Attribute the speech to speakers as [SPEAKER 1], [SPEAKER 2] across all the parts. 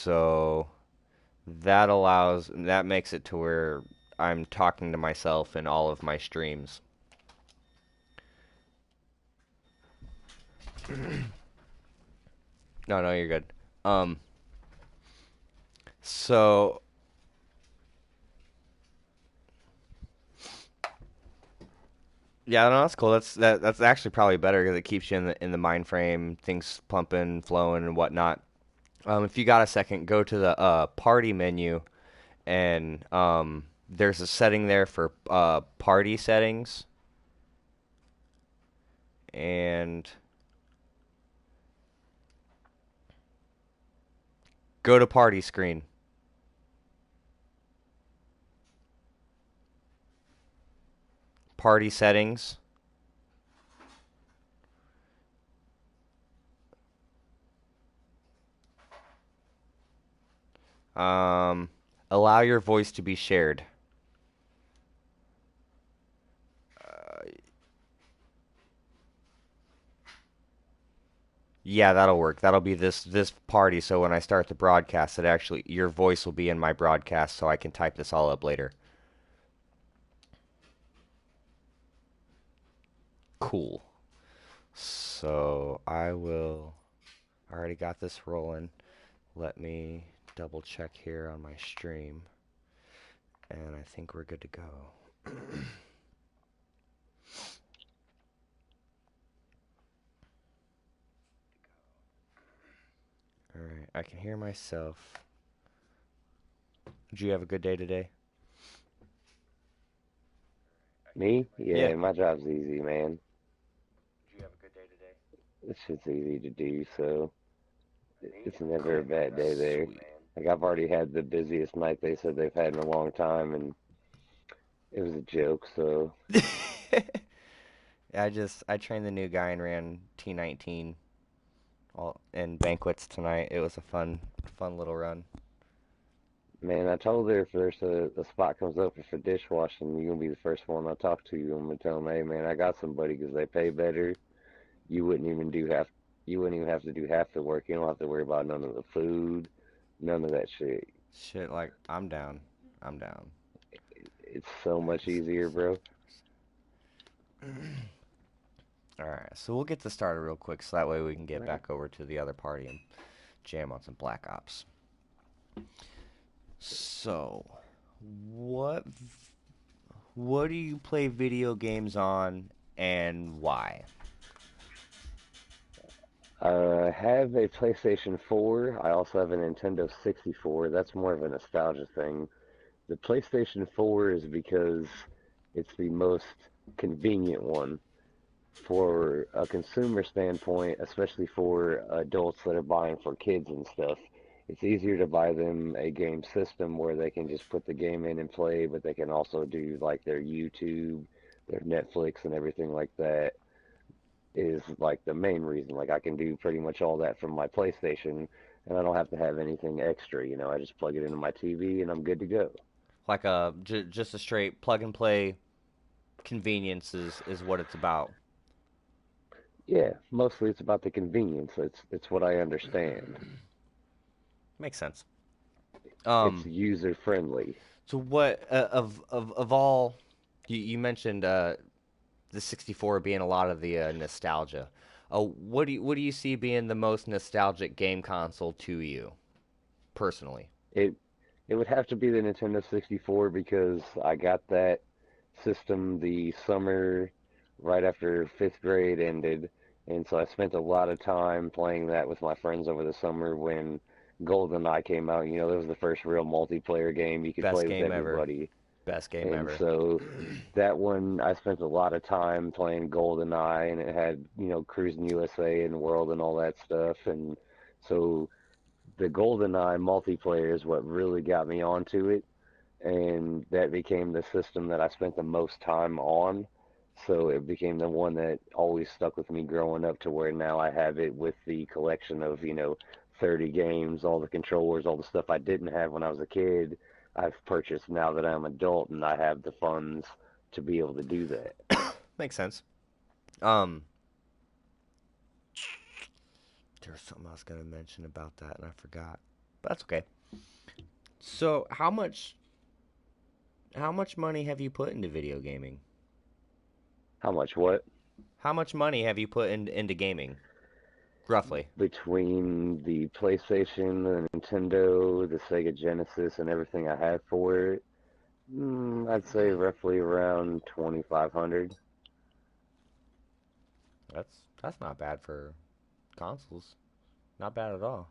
[SPEAKER 1] So that makes it to where I'm talking to myself in all of my streams. No, no, you're good. Um, so yeah, no, that's cool. That's actually probably better because it keeps you in the mind frame, things pumping, flowing, and whatnot. If you got a second, go to the party menu, and there's a setting there for party settings, and go to party screen. Party settings. Um, Allow your voice to be shared. Yeah, that'll work. That'll be this party. So when I start the broadcast, it actually your voice will be in my broadcast, so I can type this all up later. Cool. So I will. I already got this rolling. Let me double check here on my stream, and I think we're good to go. All right, I can hear myself. Did you have a good day today?
[SPEAKER 2] Me?
[SPEAKER 1] Yeah.
[SPEAKER 2] Yeah, my job's easy, man.
[SPEAKER 1] Did you have a good day today?
[SPEAKER 2] This shit's easy to do, so it's never a
[SPEAKER 1] Cool.
[SPEAKER 2] bad day there.
[SPEAKER 1] Sweet.
[SPEAKER 2] Like I've already had the busiest night they said they've had in a long time, and it was a joke. So
[SPEAKER 1] I trained the new guy and ran T19 all in banquets tonight. It was a fun little run.
[SPEAKER 2] man, I told her if there's a spot comes open for dishwashing, you're gonna be the first one I talk to. I'm gonna tell them, hey man, I got somebody because they pay better. You wouldn't even do half. You wouldn't even have to do half the work. You don't have to worry about none of the food, none of that shit.
[SPEAKER 1] Shit, like I'm down. I'm down.
[SPEAKER 2] It's so much easier, bro.
[SPEAKER 1] 97%. All right, so we'll get this started real quick, so that way we can get back over to the other party and jam on some Black Ops. So, what what do you play video games on, and why?
[SPEAKER 2] I have a PlayStation 4. I also have a Nintendo 64. That's more of a nostalgia thing. The PlayStation 4 is because it's the most convenient one for a consumer standpoint, especially for adults that are buying for kids and stuff. It's easier to buy them a game system where they can just put the game in and play, but they can also do like their YouTube, their Netflix, and everything like that is like the main reason. Like I can do pretty much all that from my PlayStation, and I don't have to have anything extra. I just plug it into my TV and I'm good to go.
[SPEAKER 1] Like a just a straight plug and play convenience is what it's about.
[SPEAKER 2] Yeah, mostly it's about the convenience. It's what I understand.
[SPEAKER 1] Makes sense.
[SPEAKER 2] It's
[SPEAKER 1] Um,
[SPEAKER 2] user friendly.
[SPEAKER 1] so what of all you mentioned the 64 being a lot of the nostalgia. What do you see being the most nostalgic game console to you personally?
[SPEAKER 2] It it would have to be the Nintendo 64 because I got that system the summer right after fifth grade ended, and so I spent a lot of time playing that with my friends over the summer when GoldenEye came out. That was the first real multiplayer game you could
[SPEAKER 1] Best
[SPEAKER 2] play with
[SPEAKER 1] game ever.
[SPEAKER 2] everybody.
[SPEAKER 1] Best game
[SPEAKER 2] And
[SPEAKER 1] ever.
[SPEAKER 2] so that one, I spent a lot of time playing GoldenEye, and it had, Cruising USA and World and all that stuff. And so the GoldenEye multiplayer is what really got me onto it, and that became the system that I spent the most time on. So it became the one that always stuck with me growing up to where now I have it with the collection of, 30 games, all the controllers, all the stuff I didn't have when I was a kid. I've purchased now that I'm an adult and I have the funds to be able to do that.
[SPEAKER 1] Makes sense. Um, there was something I was gonna mention about that and I forgot. But that's okay. So, how much money have you put into video gaming?
[SPEAKER 2] How much what?
[SPEAKER 1] How much money have you put into gaming, roughly?
[SPEAKER 2] Between the PlayStation, the Nintendo, the Sega Genesis, and everything I have for it, I'd say roughly around 2,500.
[SPEAKER 1] That's not bad for consoles. Not bad at all.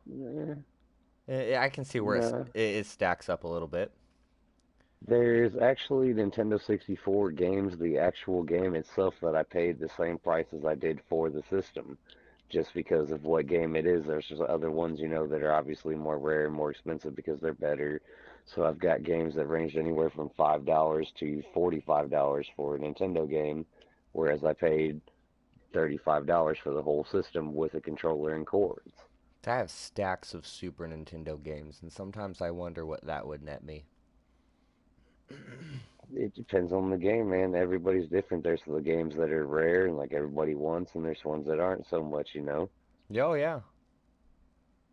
[SPEAKER 2] Yeah,
[SPEAKER 1] I can see where
[SPEAKER 2] no.
[SPEAKER 1] it stacks up a little bit.
[SPEAKER 2] There's actually Nintendo 64 games, the actual game itself, that I paid the same price as I did for the system, just because of what game it is. There's just other ones, that are obviously more rare and more expensive because they're better. So I've got games that range anywhere from $5 to $45 for a Nintendo game, whereas I paid $35 for the whole system with a controller and cords.
[SPEAKER 1] I have stacks of Super Nintendo games, and sometimes I wonder what that would net me.
[SPEAKER 2] It depends on the game, man. Everybody's different. There's the games that are rare and like everybody wants, and there's ones that aren't so much.
[SPEAKER 1] Oh yeah.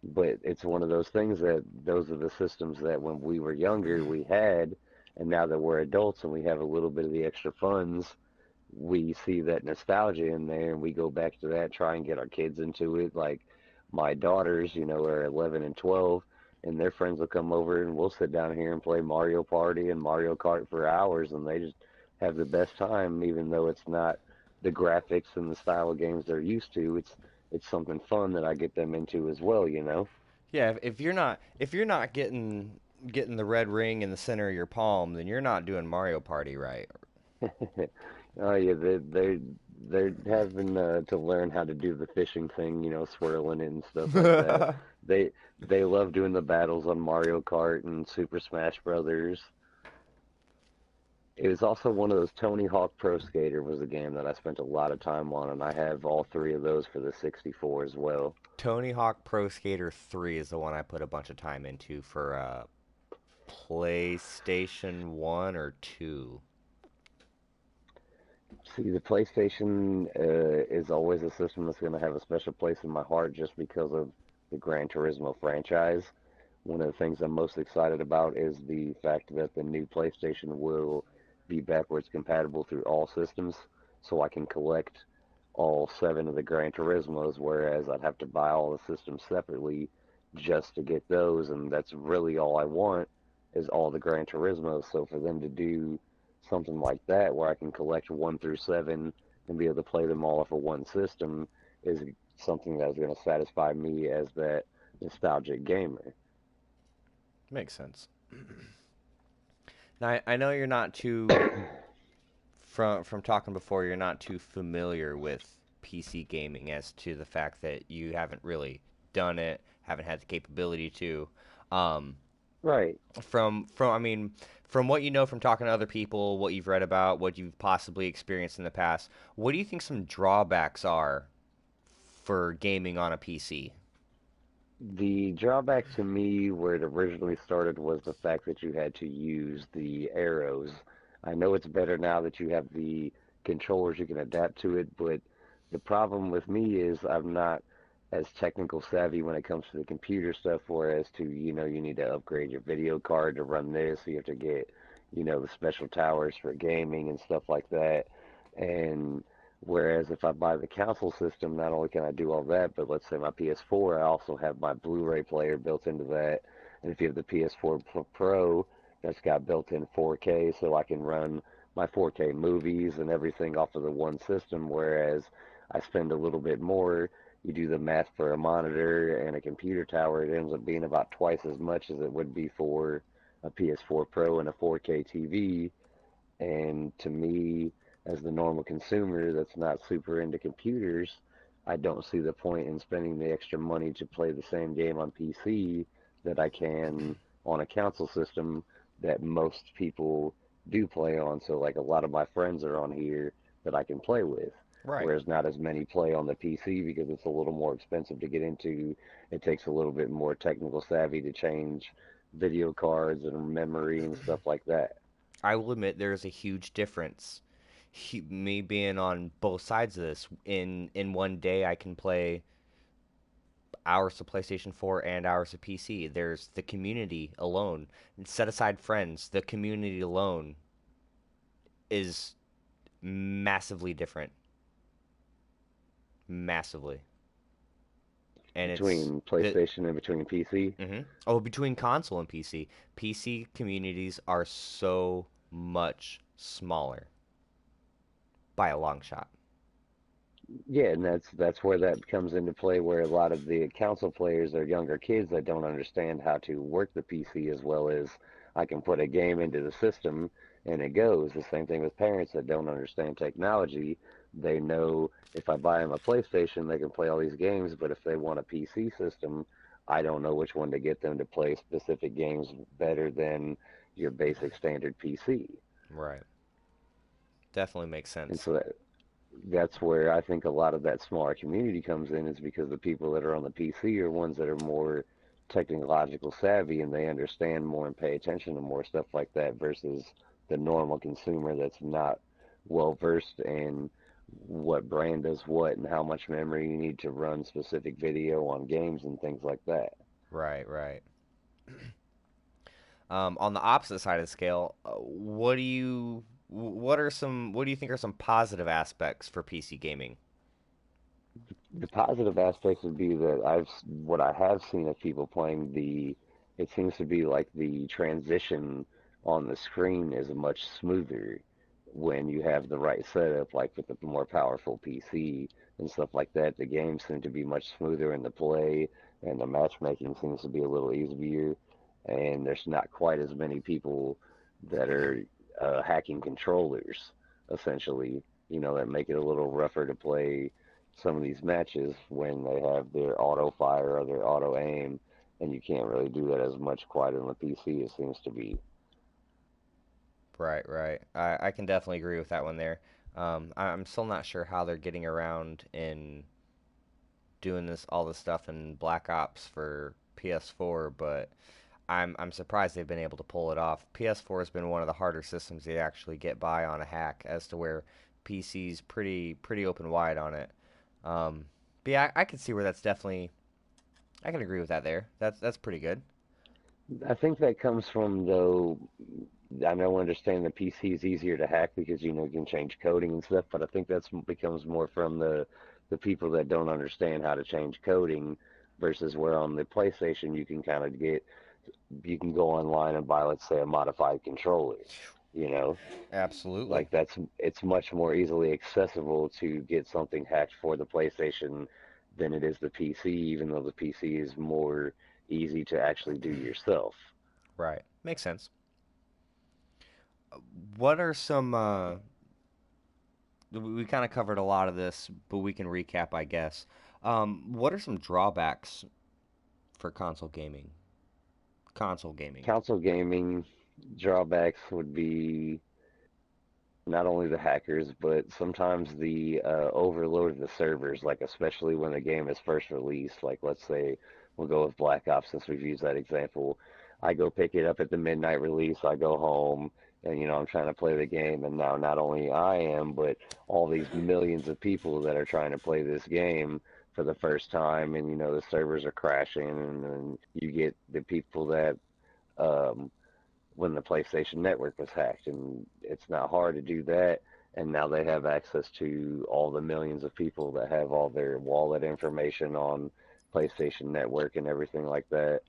[SPEAKER 2] But it's one of those things that those are the systems that when we were younger we had, and now that we're adults and we have a little bit of the extra funds, we see that nostalgia in there and we go back to that, try and get our kids into it. Like my daughters, are 11 and 12, and their friends will come over and we'll sit down here and play Mario Party and Mario Kart for hours, and they just have the best time, even though it's not the graphics and the style of games they're used to. It's something fun that I get them into as well.
[SPEAKER 1] Yeah, if you're not getting the red ring in the center of your palm, then you're not doing Mario Party right.
[SPEAKER 2] Oh yeah, they're having to learn how to do the fishing thing, swirling it and stuff like that. They they love doing the battles on Mario Kart and Super Smash Brothers. It was also one of those Tony Hawk Pro Skater was a game that I spent a lot of time on, and I have all three of those for the 64 as well.
[SPEAKER 1] Tony Hawk Pro Skater 3 is the one I put a bunch of time into for PlayStation 1 or 2.
[SPEAKER 2] See, the PlayStation is always a system that's going to have a special place in my heart just because of the Gran Turismo franchise. One of the things I'm most excited about is the fact that the new PlayStation will be backwards compatible through all systems, so I can collect all seven of the Gran Turismos, whereas I'd have to buy all the systems separately just to get those, and that's really all I want is all the Gran Turismos. So for them to do something like that, where I can collect 1 through 7 and be able to play them all off of one system, is something that's going to satisfy me as that nostalgic gamer.
[SPEAKER 1] Makes sense. Now I know you're not too from talking before. You're not too familiar with PC gaming as to the fact that you haven't really done it, haven't had the capability to. Um,
[SPEAKER 2] Right.
[SPEAKER 1] from I mean, from what you know from talking to other people, what you've read about, what you've possibly experienced in the past, what do you think some drawbacks are for gaming on a PC?
[SPEAKER 2] The drawback to me, where it originally started, was the fact that you had to use the arrows. I know it's better now that you have the controllers, you can adapt to it, but the problem with me is I'm not as technical savvy when it comes to the computer stuff, whereas you need to upgrade your video card to run this, so you have to get, the special towers for gaming and stuff like that. And whereas if I buy the console system, not only can I do all that, but let's say my PS4, I also have my Blu-ray player built into that. And if you have the PS4 Pro, that's got built-in 4K, so I can run my 4K movies and everything off of the one system. Whereas I spend a little bit more. You do the math for a monitor and a computer tower, it ends up being about twice as much as it would be for a PS4 Pro and a 4K TV. And to me, as the normal consumer that's not super into computers, I don't see the point in spending the extra money to play the same game on PC that I can on a console system that most people do play on. So, like, a lot of my friends are on here that I can play with.
[SPEAKER 1] Right.
[SPEAKER 2] Whereas not as many play on the PC because it's a little more expensive to get into. It takes a little bit more technical savvy to change video cards and memory and stuff like that.
[SPEAKER 1] I will admit there is a huge difference. Me being on both sides of this, in one day I can play hours to PlayStation 4 and hours to PC. There's the community alone. And set aside friends. The community alone is massively different. Massively. And it's
[SPEAKER 2] between
[SPEAKER 1] the
[SPEAKER 2] PlayStation and between PC.
[SPEAKER 1] oh, between console and PC. PC communities are so much smaller by a long shot.
[SPEAKER 2] Yeah, and that's where that comes into play, where a lot of the console players are younger kids that don't understand how to work the PC as well as I can put a game into the system and it goes. The same thing with parents that don't understand technology. They know if I buy them a PlayStation, they can play all these games, but if they want a PC system, I don't know which one to get them to play specific games better than your basic standard PC.
[SPEAKER 1] Right. Definitely makes
[SPEAKER 2] And
[SPEAKER 1] sense.
[SPEAKER 2] so that's where I think a lot of that smaller community comes in is because the people that are on the PC are ones that are more technological savvy and they understand more and pay attention to more stuff like that versus the normal consumer that's not well versed in what brand does what and how much memory you need to run specific video on games and things like that.
[SPEAKER 1] Right, right. On the opposite side of the scale, what do you think are some positive aspects for PC gaming?
[SPEAKER 2] The positive aspects would be that what I have seen of people playing it seems to be like the transition on the screen is much smoother when you have the right setup, like with the more powerful PC and stuff like that. The games seem to be much smoother in the play, and the matchmaking seems to be a little easier, and there's not quite as many people that are hacking controllers, essentially, that make it a little rougher to play some of these matches when they have their auto fire or their auto aim, and you can't really do that as much quite on the PC, it seems to be.
[SPEAKER 1] Right, right. I can definitely agree with that one there. I'm still not sure how they're getting around in doing all this stuff in Black Ops for PS4, but I'm surprised they've been able to pull it off. PS4 has been one of the harder systems to actually get by on a hack, as to where PC's pretty open wide on it. Um, but yeah, I can see where that's definitely. I can agree with that there. That's pretty good.
[SPEAKER 2] I think that comes from, though, I know understand the PC is easier to hack because you can change coding and stuff, but I think that's becomes more from the people that don't understand how to change coding versus where on the PlayStation you can go online and buy, let's say, a modified controller, you know.
[SPEAKER 1] Absolutely.
[SPEAKER 2] Like it's much more easily accessible to get something hacked for the PlayStation than it is the PC, even though the PC is more easy to actually do yourself.
[SPEAKER 1] Right. Makes sense. What are some we kind of covered a lot of this, but we can recap, I guess. What are some drawbacks for console gaming? Console gaming.
[SPEAKER 2] Console gaming drawbacks would be not only the hackers, but sometimes the overload of the servers, like especially when the game is first released. Like let's say we'll go with Black Ops since we've used that example. I go pick it up at the midnight release. I go home and I'm trying to play the game, and now not only I am, but all these millions of people that are trying to play this game for the first time, and the servers are crashing, and you get the people that um, when the PlayStation Network was hacked, and it's not hard to do that. And now they have access to all the millions of people that have all their wallet information on PlayStation Network and everything like that.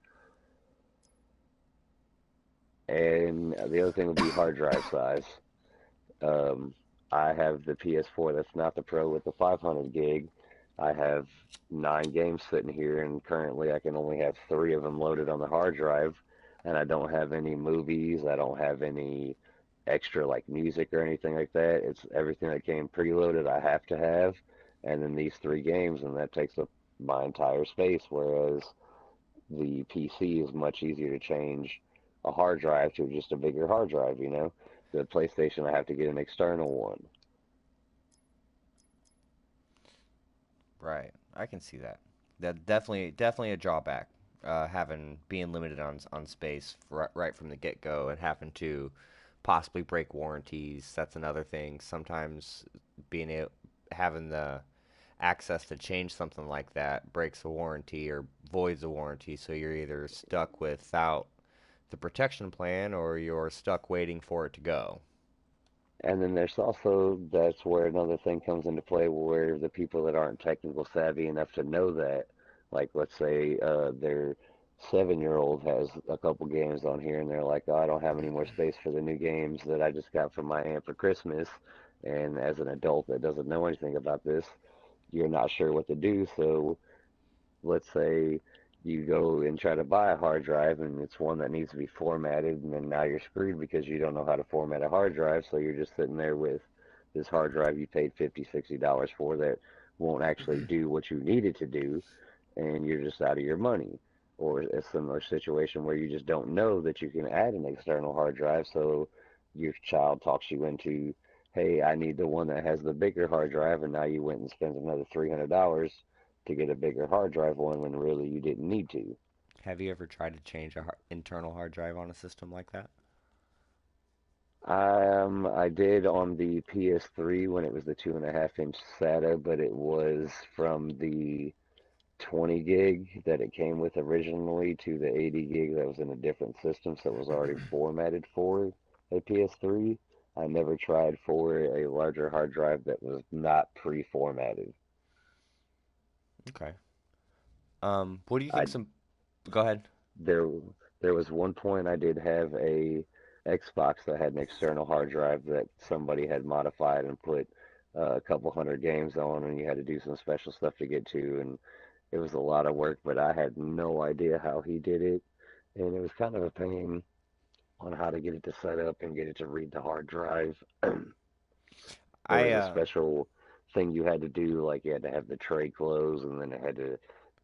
[SPEAKER 2] And the other thing would be hard drive size. Um, I have the PS4 that's not the Pro with the 500 gig. I have 9 games sitting here, and currently I can only have 3 of them loaded on the hard drive. And I don't have any movies. I don't have any extra like music or anything like that. It's everything that came preloaded I have to have, and then these 3 games, and that takes up my entire space. Whereas the PC is much easier to change a hard drive to just a bigger hard drive. The PlayStation, I have to get an external one.
[SPEAKER 1] Right. I can see that. That definitely a drawback. Having being limited on space right from the get go, and having to possibly break warranties. That's another thing. Sometimes being able, having the access to change something like that breaks a warranty or voids a warranty, so you're either stuck without the protection plan or you're stuck waiting for it to go.
[SPEAKER 2] And then there's also, that's where another thing comes into play where the people that aren't technical savvy enough to know that, like let's say their 7-year-old has a couple games on here and they're like, oh, I don't have any more space for the new games that I just got from my aunt for Christmas. And as an adult that doesn't know anything about this, you're not sure what to do. So let's say you go and try to buy a hard drive and it's one that needs to be formatted, and then now you're screwed because you don't know how to format a hard drive, so you're just sitting there with this hard drive you paid $50, $60 for that won't actually do what you need it to do, and you're just out of your money. Or a similar situation where you just don't know that you can add an external hard drive, so your child talks you into, hey, I need the one that has the bigger hard drive, and now you went and spent another $300 to get a bigger hard drive one when really you didn't need to.
[SPEAKER 1] Have you ever tried to change a internal hard drive on a system like that?
[SPEAKER 2] I did on the PS3 when it was the 2.5 inch SATA, but it was from the 20 gig that it came with originally to the 80 gig that was in a different system, so it was already formatted for a PS3. I never tried for a larger hard drive that was not pre-formatted.
[SPEAKER 1] Okay. What do you think
[SPEAKER 2] I
[SPEAKER 1] some Go ahead.
[SPEAKER 2] there there was one point I did have a Xbox that had an external hard drive that somebody had modified and put a couple hundred games on, and you had to do some special stuff to get to, and it was a lot of work, but I had no idea how he did it, and it was kind of a pain on how to get it to set up and get it to read the hard drive. There
[SPEAKER 1] I
[SPEAKER 2] was a special thing you had to do, like you had to have the tray closed, and then it had to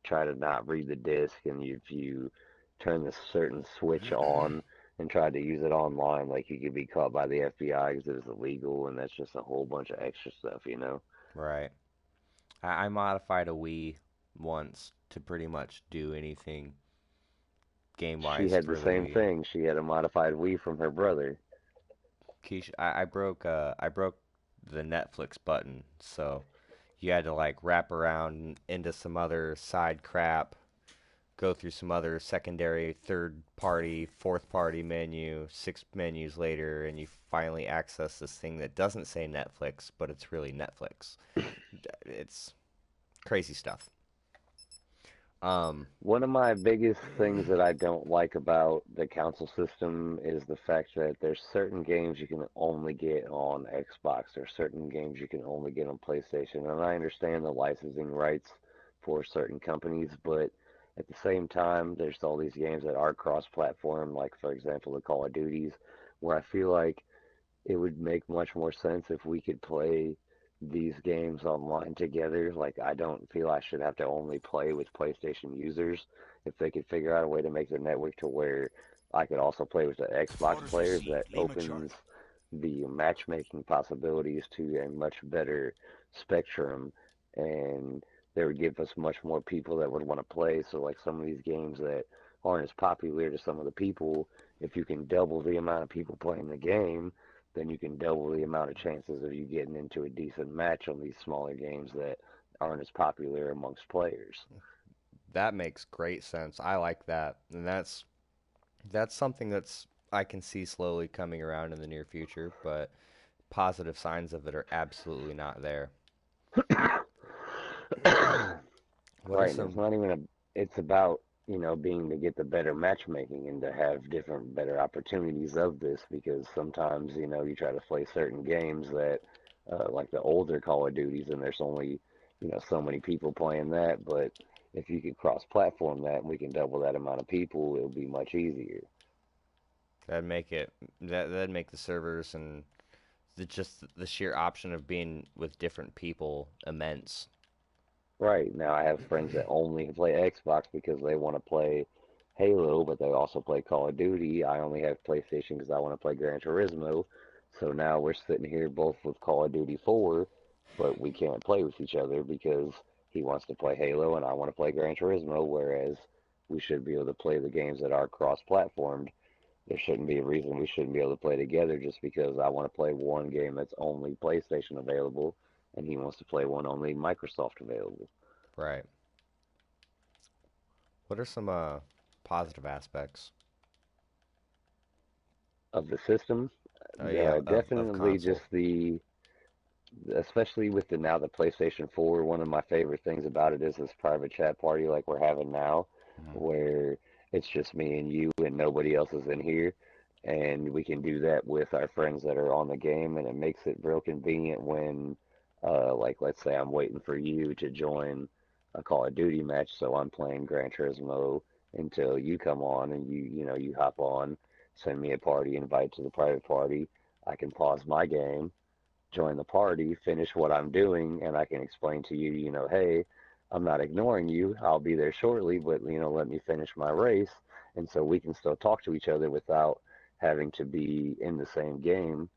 [SPEAKER 2] try to not read the disk. And if you turn this certain switch on and tried to use it online, like you could be caught by the FBI because it was illegal, and that's just a whole bunch of extra stuff, you know.
[SPEAKER 1] Right. I modified a Wii once to pretty much do anything game
[SPEAKER 2] She
[SPEAKER 1] wise
[SPEAKER 2] had the
[SPEAKER 1] for the
[SPEAKER 2] same
[SPEAKER 1] Wii.
[SPEAKER 2] thing. She had a modified Wii from her brother.
[SPEAKER 1] I broke the Netflix button, so you had to like wrap around into some other side crap, go through some other secondary, third party, fourth party menu, six menus later, and you finally access this thing that doesn't say Netflix, but it's really Netflix. It's crazy stuff. Um,
[SPEAKER 2] One of my biggest things that I don't like about the console system is the fact that there's certain games you can only get on Xbox. There's certain games you can only get on PlayStation. And I understand the licensing rights for certain companies, but at the same time, there's all these games that are cross-platform, like for example, the Call of Duties, where I feel like it would make much more sense if we could play these games online together. Like, I don't feel I should have to only play with PlayStation users. If they could figure out a way to make their network to where I could also play with the Xbox
[SPEAKER 3] Orders
[SPEAKER 2] players,
[SPEAKER 3] received.
[SPEAKER 2] that
[SPEAKER 3] Lima
[SPEAKER 2] opens
[SPEAKER 3] Charlie.
[SPEAKER 2] the matchmaking possibilities to a much better spectrum, and they would give us much more people that would want to play. So, like some of these games that aren't as popular to some of the people, if you can double the amount of people playing the game, then you can double the amount of chances of you getting into a decent match on these smaller games that aren't as popular amongst players.
[SPEAKER 1] that makes great sense. I like that, and that's something that's I can see slowly coming around in the near future, but positive signs of it are absolutely not there. What are
[SPEAKER 2] Right, and it's
[SPEAKER 1] some
[SPEAKER 2] not even it's about, being to get the better matchmaking and to have better opportunities of this, because sometimes, you try to play certain games that, like the older Call of Duties, and there's only, so many people playing that, but if you could cross-platform that and we can double that amount of people, it'll be much easier.
[SPEAKER 1] that'd make it that'd make the servers and just the sheer option of being with different people immense.
[SPEAKER 2] Right. Now I have friends that only play Xbox because they want to play Halo, but they also play Call of Duty. I only have PlayStation because I want to play Gran Turismo. So now we're sitting here both with Call of Duty 4, but we can't play with each other because he wants to play Halo and I want to play Gran Turismo, whereas we should be able to play the games that are cross-platformed. There shouldn't be a reason we shouldn't be able to play together just because I want to play one game that's only PlayStation available, and he wants to play one only Microsoft available.
[SPEAKER 1] Right. What are some positive aspects?
[SPEAKER 2] Of the system,
[SPEAKER 1] Yeah, of
[SPEAKER 2] definitely
[SPEAKER 1] console.
[SPEAKER 2] just especially with the now the PlayStation 4, one of my favorite things about it is this private chat party like we're having now,
[SPEAKER 1] Mhm.
[SPEAKER 2] where it's just me and you and nobody else is in here. And we can do that with our friends that are on the game, and it makes it real convenient when, like, let's say I'm waiting for you to join a Call of Duty match, so I'm playing Gran Turismo until you come on and you hop on, send me a party invite to the private party. I can pause my game, join the party, finish what I'm doing, and I can explain to you, hey, I'm not ignoring you. I'll be there shortly, but let me finish my race, and so we can still talk to each other without having to be in the same game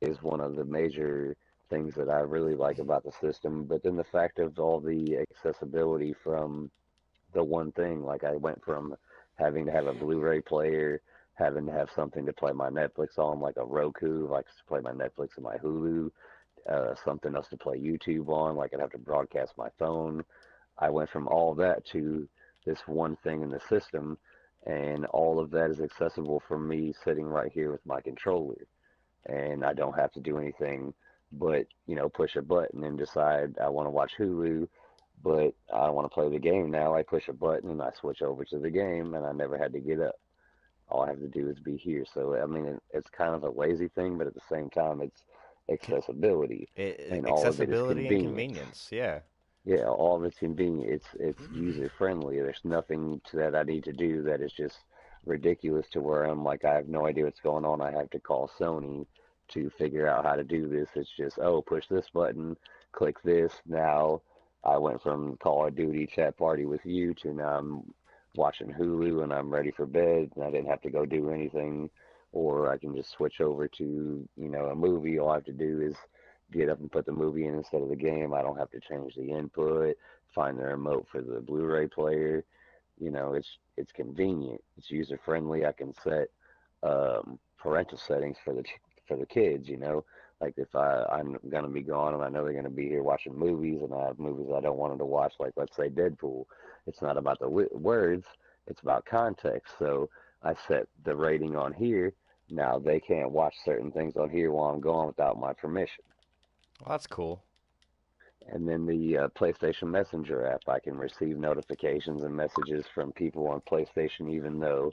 [SPEAKER 2] is one of the major things that I really like about the system. But then the fact of all the accessibility from the one thing. Like I went from having to have a Blu-ray player, having to have something to play my Netflix on, like a Roku, like to play my Netflix and my Hulu, something else to play YouTube on, like I'd have to broadcast my phone. I went from all that to this one thing in the system, and all of that is accessible from me sitting right here with my controller. And I don't have to do anything but, push a button and decide I want to watch Hulu, but I want to play the game now. I push a button and I switch over to the game, and I never had to get up. All I have to do is be here. So, I mean, it's kind of a lazy thing, but at the same time, it's accessibility, and all of it is
[SPEAKER 1] Accessibility and
[SPEAKER 2] convenience.
[SPEAKER 1] convenience. Yeah.
[SPEAKER 2] Yeah, all of it's convenient. It's user friendly. There's nothing that I need to do that is just ridiculous to where I'm like I have no idea what's going on. I have to call Sony to figure out how to do this. It's just, oh, push this button, click this. Now I went from Call of Duty chat party with you to now I'm watching Hulu and I'm ready for bed and I didn't have to go do anything, or I can just switch over to, a movie. All I have to do is get up and put the movie in instead of the game. I don't have to change the input, find the remote for the Blu-ray player. It's convenient. It's user friendly. I can set parental settings for the kids. Like if I'm gonna be gone and I know they're gonna be here watching movies, and I have movies I don't want them to watch, like let's say Deadpool. It's not about the words. It's about context. So I set the rating on here. Now they can't watch certain things on here while I'm gone without my permission.
[SPEAKER 1] Well, that's cool.
[SPEAKER 2] And then the PlayStation Messenger app, I can receive notifications and messages from people on PlayStation, even though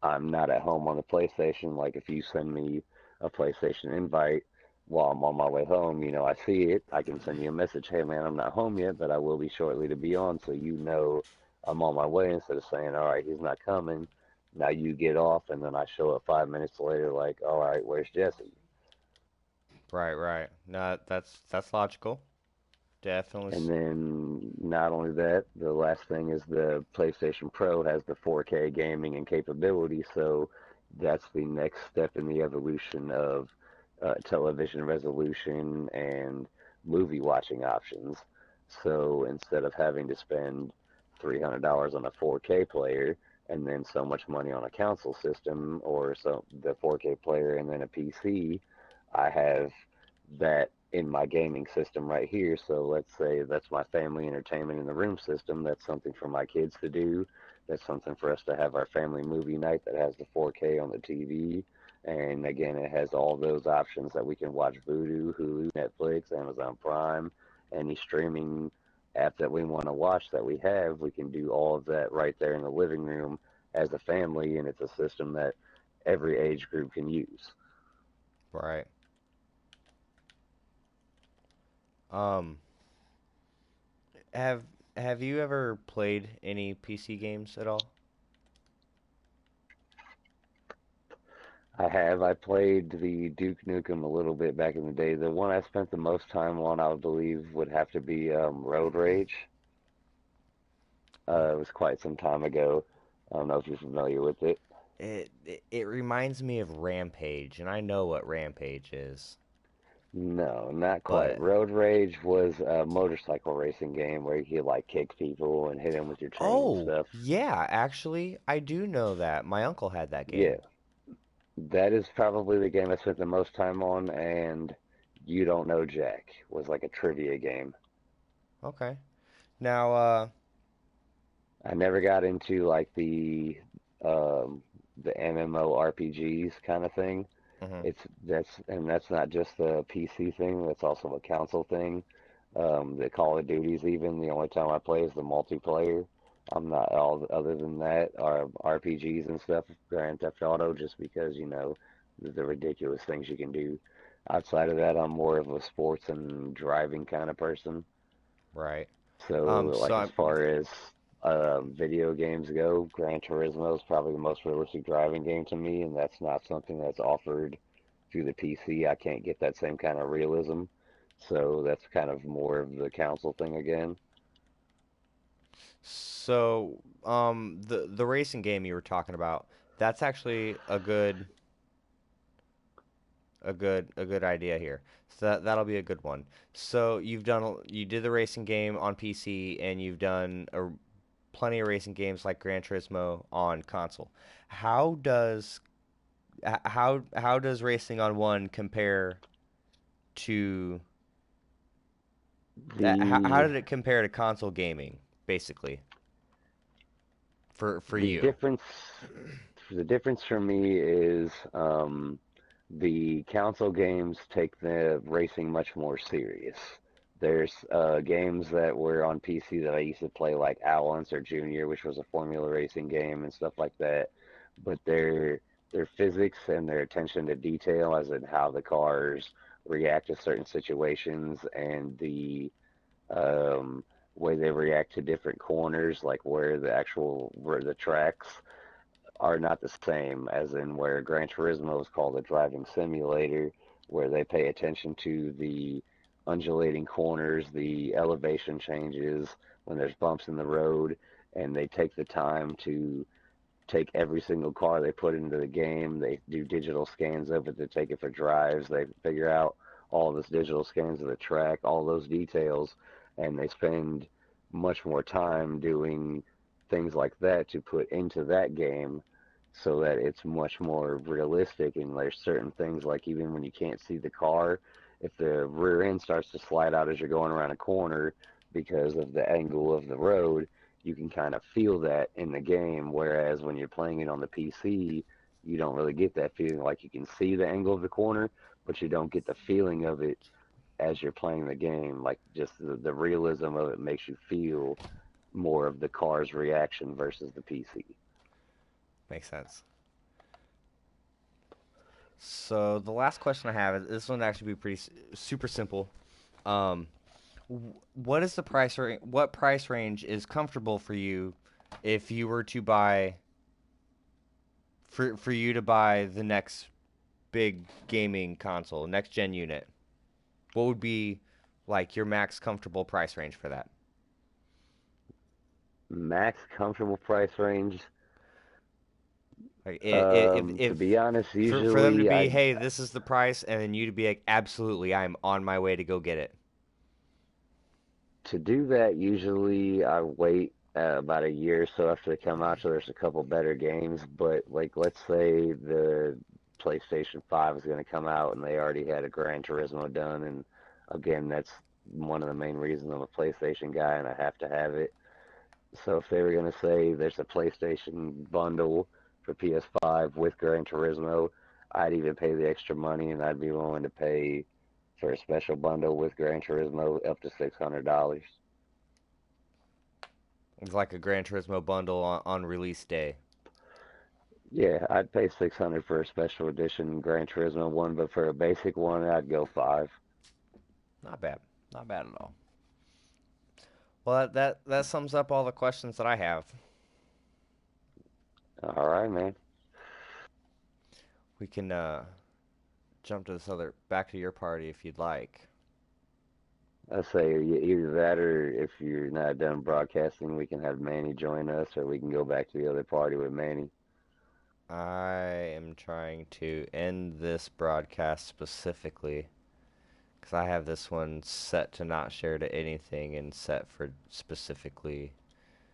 [SPEAKER 2] I'm not at home on the PlayStation. Like if you send me a PlayStation invite while I'm on my way home, I see it. I can send you a message, hey man, I'm not home yet, but I will be shortly to be on, so I'm on my way instead of saying, all right, he's not coming. Now you get off, and then I show up 5 minutes later, like, all right, where's Jesse?
[SPEAKER 1] Right, right. No, that's logical. Definitely.
[SPEAKER 2] And then not only that, the last thing is the PlayStation Pro has the 4K gaming and capability, so that's the next step in the evolution of television resolution and movie watching options. So instead of having to spend $300 on a 4K player and then so much money on a console system or the 4K player and then a PC, I have that in my gaming system right here. So let's say that's my family entertainment in the room system. That's something for my kids to do. That's something for us to have our family movie night that has the 4K on the TV. And again, it has all those options that we can watch Vudu, Hulu, Netflix, Amazon Prime, any streaming app that we want to watch that we have. We can do all of that right there in the living room as a family, and it's a system that every age group can use.
[SPEAKER 1] Right. Um, have have you ever played any PC games at all?
[SPEAKER 2] I have. I played the Duke Nukem a little bit back in the day. The one I spent the most time on, I would believe, would have to be Road Rage. It was quite some time ago. I don't know if you're familiar with it.
[SPEAKER 1] It reminds me of Rampage, and I know what Rampage is,
[SPEAKER 2] No, not quite.
[SPEAKER 1] but
[SPEAKER 2] Road Rage was a motorcycle racing game where you could like kick people and hit them with your train and
[SPEAKER 1] oh,
[SPEAKER 2] stuff.
[SPEAKER 1] yeah, actually, I do know that. My uncle had that
[SPEAKER 2] Yeah,
[SPEAKER 1] game.
[SPEAKER 2] that is probably the game I spent the most time on, and You Don't Know Jack was like a trivia game.
[SPEAKER 1] Okay. Now,
[SPEAKER 2] I never got into like um, the MMO RPGs kind of thing.
[SPEAKER 1] mhm.
[SPEAKER 2] That's not just a PC thing. That's also a console thing. The Call of Duties, even the only time I play is the multiplayer. I'm not all other than that are RPGs and stuff, Grand Theft Auto, just because the ridiculous things you can do. Outside of that, I'm more of a sports and driving kind of person.
[SPEAKER 1] Right.
[SPEAKER 2] So,
[SPEAKER 1] So
[SPEAKER 2] like as
[SPEAKER 1] I'm
[SPEAKER 2] far as video games go, Gran Turismo is probably the most realistic driving game to me, and that's not something that's offered through the PC. I can't get that same kind of realism, so that's kind of more of the console thing again.
[SPEAKER 1] the racing game you were talking about, that's actually a good idea here. So that'll be a good one. So you did the racing game on PC and you've done plenty of racing games like Gran Turismo on console. How does how does racing on one compare to how
[SPEAKER 2] The
[SPEAKER 1] did it compare to console gaming basically for
[SPEAKER 2] the
[SPEAKER 1] you?
[SPEAKER 2] difference the difference for me is the console games take the racing much more serious. There's games that were on PC that I used to play, like Allens or Junior, which was a formula racing game and stuff like that. But their physics and their attention to detail, as in how the cars react to certain situations and the um, way they react to different corners, like where the tracks are not the same as in where Gran Turismo is called a driving simulator, where they pay attention to the undulating corners, the elevation changes, when there's bumps in the road, and they take the time to take every single car they put into the game. They do digital scans of it to take it for drives. They figure out all this digital scans of the track, all those details, and they spend much more time doing things like that to put into that game so that it's much more realistic. And there's certain things like even when you can't see the car, if the rear end starts to slide out as you're going around a corner because of the angle of the road, you can kind of feel that in the game. Whereas when you're playing it on the PC, you don't really get that feeling. Like you can see the angle of the corner, but you don't get the feeling of it as you're playing the game. Like just the realism of it makes you feel more of the car's reaction versus the PC.
[SPEAKER 1] Makes sense. So the last question I have is this one actually be super simple. Um, what is the price range? What price range is comfortable for you if you were to buy for you to buy the next big gaming console, next gen unit? What would be like your max comfortable price range for that?
[SPEAKER 2] Max comfortable price range.
[SPEAKER 1] Like
[SPEAKER 2] To be honest,
[SPEAKER 1] for them to
[SPEAKER 2] usually
[SPEAKER 1] be,
[SPEAKER 2] I
[SPEAKER 1] hey, this is the price, and then you to be like, absolutely, I'm on my way to go get it.
[SPEAKER 2] to do that, usually I wait about a year or so after they come out, so there's a couple better games. But like, let's say the PlayStation 5 is going to come out, and they already had a Gran Turismo done, and again, that's one of the main reasons I'm a PlayStation guy, and I have to have it. So if they were going to say there's a PlayStation bundle for PS5 with Gran Turismo, I'd even pay the extra money, and I'd be willing to pay for a special bundle with Gran Turismo up to $600.
[SPEAKER 1] It's like a Gran Turismo bundle on release day.
[SPEAKER 2] Yeah, I'd pay 600 for a special edition Gran Turismo one, but for a basic one, I'd go five.
[SPEAKER 1] Not bad, not bad at all. Well, that sums up all the questions that I have.
[SPEAKER 2] All right, man.
[SPEAKER 1] We can jump to this other back to your party if you'd like.
[SPEAKER 2] I say either that, or if you're not done broadcasting, we can have Manny join us, or we can go back to the other party with Manny.
[SPEAKER 1] I am trying to end this broadcast specifically because I have this one set to not share to anything and set for specifically